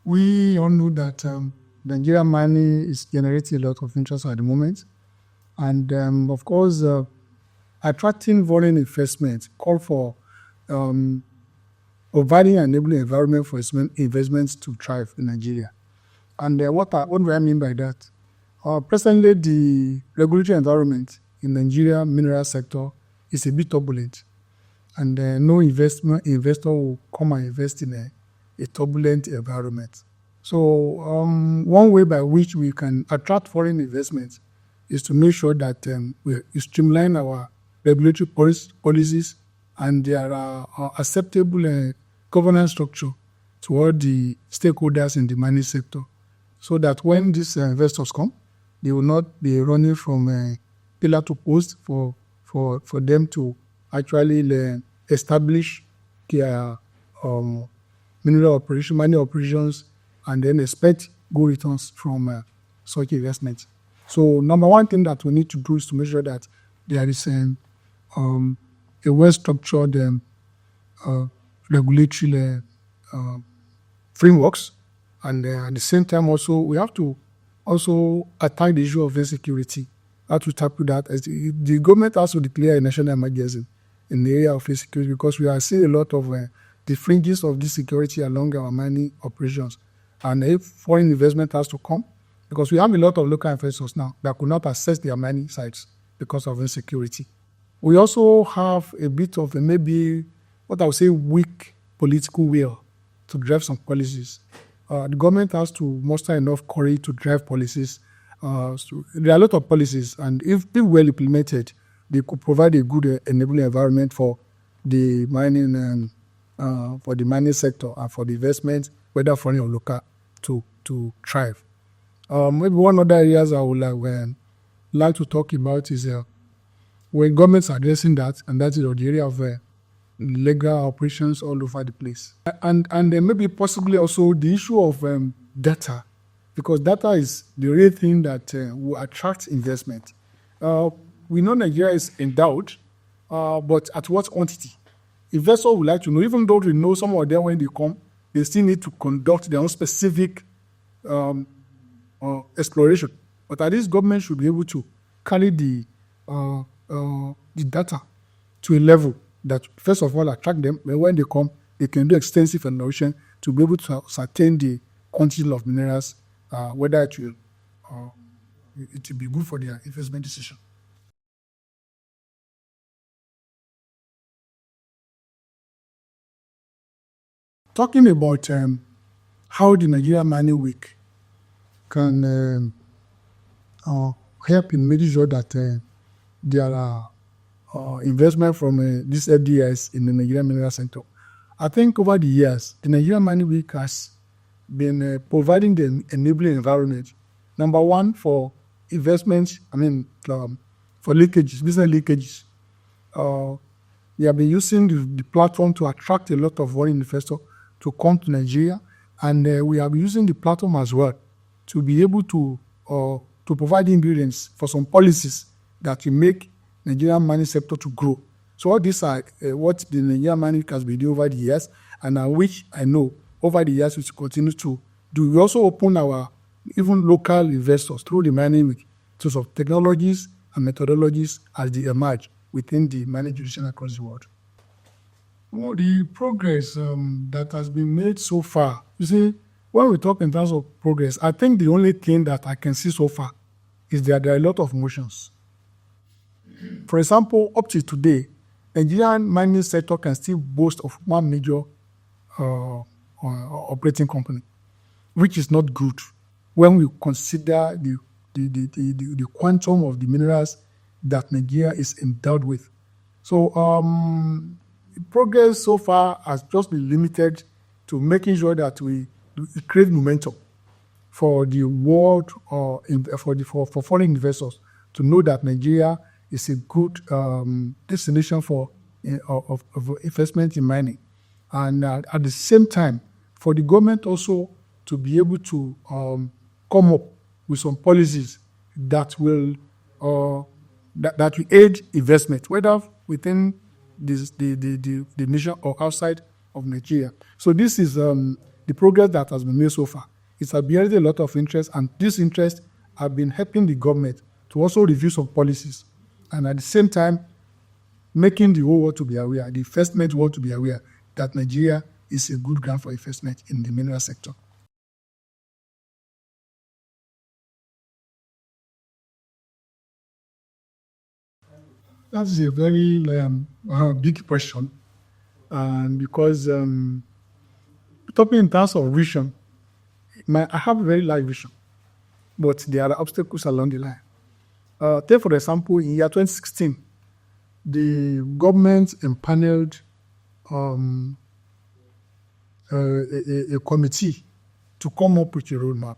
We all know that Nigerian mining is generating a lot of interest at the moment. And of course, attracting foreign investment call for providing an enabling environment for investments to thrive in Nigeria. And what do I mean by that? Presently, the regulatory environment in Nigeria mineral sector is a bit turbulent. And no investor will come and invest in a turbulent environment. So one way by which we can attract foreign investments is to make sure that we streamline our regulatory policies and there are acceptable governance structure toward the stakeholders in the mining sector, so that when these investors come, they will not be running from pillar to post for them to actually establish their mining operations, and then expect good returns from such investments. So number one thing that we need to do is to make sure that there is a well-structured regulatory frameworks, and at the same time also we have to also attack the issue of insecurity. How to tackle that? As the government has to declare a national emergency in the area of insecurity, because we are seeing a lot of the fringes of this security along our mining operations. And if foreign investment has to come, because we have a lot of local investors now that could not access their mining sites because of insecurity. We also have a bit of maybe what I would say weak political will to drive some policies. The government has to muster enough courage to drive policies. So there are a lot of policies, and if well implemented, they could provide a good enabling environment for the mining sector and for the investment, whether foreign or local, to thrive. Maybe one other areas I would like to talk about is when governments are addressing that, and that is the area of legal operations all over the place. And then maybe possibly also the issue of data, because data is the real thing that will attract investment. We know Nigeria is endowed, but at what quantity? Investors would like to know, even though we know some of them when they come, they still need to conduct their own specific exploration. But at least government should be able to carry the data to a level that, first of all, attract them, but when they come, they can do extensive exploration to be able to ascertain the quantity of minerals, whether it will be good for their investment decision. Talking about how the Nigeria Mining Week can help in making sure that there are investment from these FDIs in the Nigerian mineral sector. I think over the years, the Nigerian Mining Week has been providing the enabling environment. Number one, for investments, for leakages, business leakages. They have been using the platform to attract a lot of foreign investors to come to Nigeria, and we are using the platform as well to be able to provide ingredients for some policies that will make Nigerian mining sector to grow. So all these are what the Nigerian mining has been doing over the years, and which I know over the years we will continue to do. We also open our even local investors through the mining week to some technologies and methodologies as they emerge within the mining jurisdiction across the world. Well, the progress that has been made so far, you see, when we talk in terms of progress, I think the only thing that I can see so far is that there are a lot of motions. For example, up to today, Nigerian mining sector can still boast of one major operating company, which is not good when we consider the quantum of the minerals that Nigeria is endowed with. So progress so far has just been limited to making sure that we create momentum for the world or for foreign investors to know that Nigeria is a good destination for of investment in mining, and at the same time for the government also to be able to come up with some policies that will that will aid investment, whether within the nation or outside of Nigeria. So this is the the progress that has been made so far. It's generated a lot of interest, and this interest have been helping the government to also review some policies, and at the same time, making the whole world to be aware, the investment world to be aware that Nigeria is a good ground for investment in the mineral sector. That's a very big question, and because talking in terms of vision, I have a very large vision, but there are obstacles along the line. Take for example, in year 2016, the government empaneled a committee to come up with a roadmap.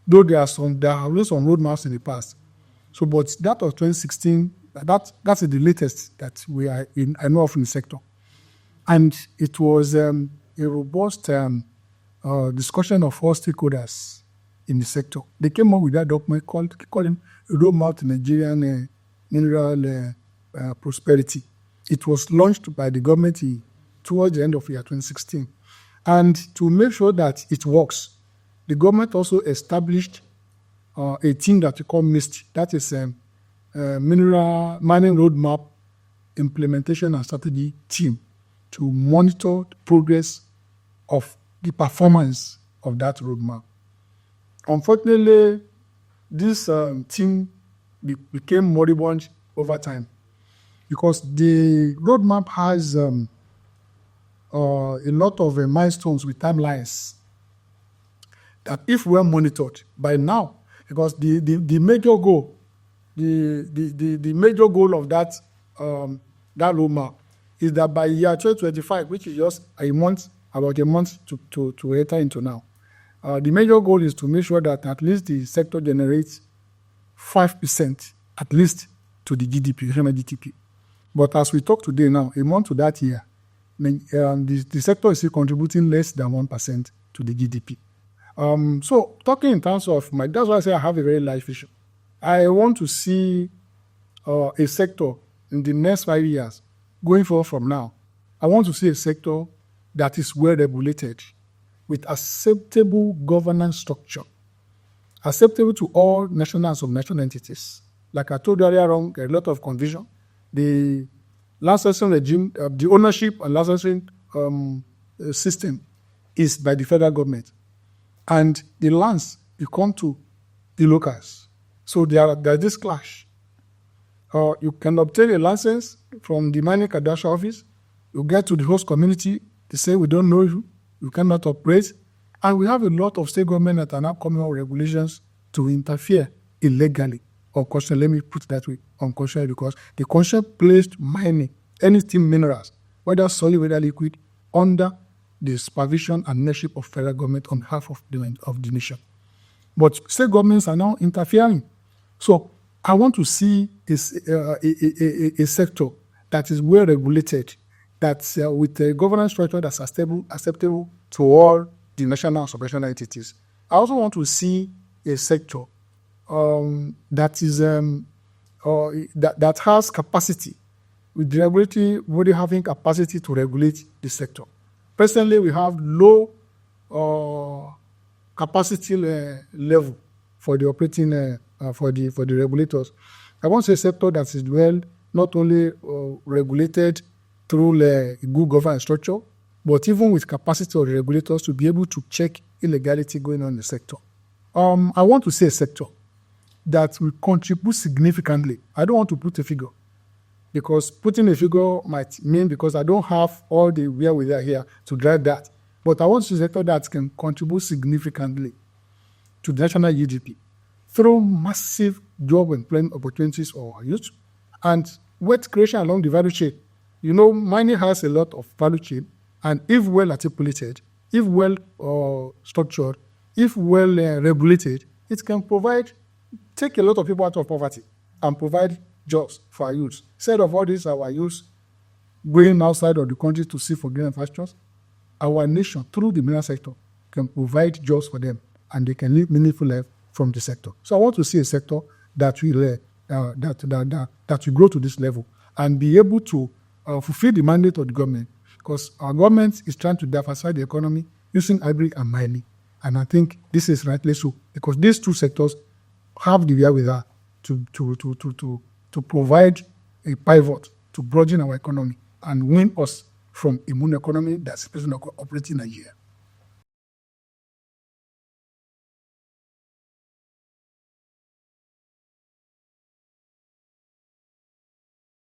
Though there are always some roadmaps in the past. So, but that of 2016, that's the latest that I know of in the sector. And it was a robust discussion of all stakeholders in the sector. They came up with that document called Roadmap to Nigerian Mineral Prosperity. It was launched by the government towards the end of year 2016. And to make sure that it works, the government also established a team that we call MIST, that is Mineral Mining Roadmap Implementation and Strategy Team, to monitor the progress of the performance of that roadmap. Unfortunately, this team became moribund over time because the roadmap has a lot of milestones with timelines that if well monitored by now, because the major goal, the major goal of that roadmap is that by year 2025, which is just about a month to enter into now, the major goal is to make sure that at least the sector generates 5% at least to the GDP, regional GDP. But as we talk today now, a month to that year, the sector is still contributing less than 1% to the GDP. So talking in terms of that's why I say I have a very large vision. I want to see a sector in the next 5 years, going forward from now. I want to see a sector that is well regulated with acceptable governance structure, acceptable to all national and subnational entities. Like I told you earlier on, a lot of confusion. The licensing regime, the ownership and licensing system is by the federal government. And the lands, you come to the locals. So there's this clash. You can obtain a license from the mining cadastral office. You get to the host community. They say, we don't know you. You cannot operate. And we have a lot of state government that are now coming out with regulations to interfere illegally. Unconscionably, let me put it that way, unconscionably, because the concept placed mining, anything minerals, whether solid, whether liquid, under the supervision and ownership of federal government on behalf of the nation. But state governments are now interfering. So I want to see a sector that is well regulated, that's with a governance structure that's acceptable to all the national and subnational entities. I also want to see a sector that is that has capacity, with the regulatory body having capacity to regulate the sector. Presently, we have low capacity level for the operating for the regulators. I want to see a sector that is well not only regulated through a good governance structure, but even with capacity of the regulators to be able to check illegality going on in the sector. I want to see a sector that will contribute significantly. I don't want to put a figure, because putting a figure might mean because I don't have all the wherewithal here to drive that. But I want to see a sector that can contribute significantly to the national GDP through massive job employment opportunities for our youth and wealth creation along the value chain. You know, mining has a lot of value chain, and if well articulated, if well structured, if well regulated, it can take a lot of people out of poverty and provide jobs for our youth. Instead of all this, our youth going outside of the country to seek for greener pastures, our nation, through the mineral sector, can provide jobs for them, and they can live meaningful life from the sector. So I want to see a sector that will that will grow to this level and be able to fulfill the mandate of the government, because our government is trying to diversify the economy using agri and mining. And I think this is rightly so, because these two sectors have the wherewithal to provide a pivot to broaden our economy and win us from a mono economy that's operating in Nigeria.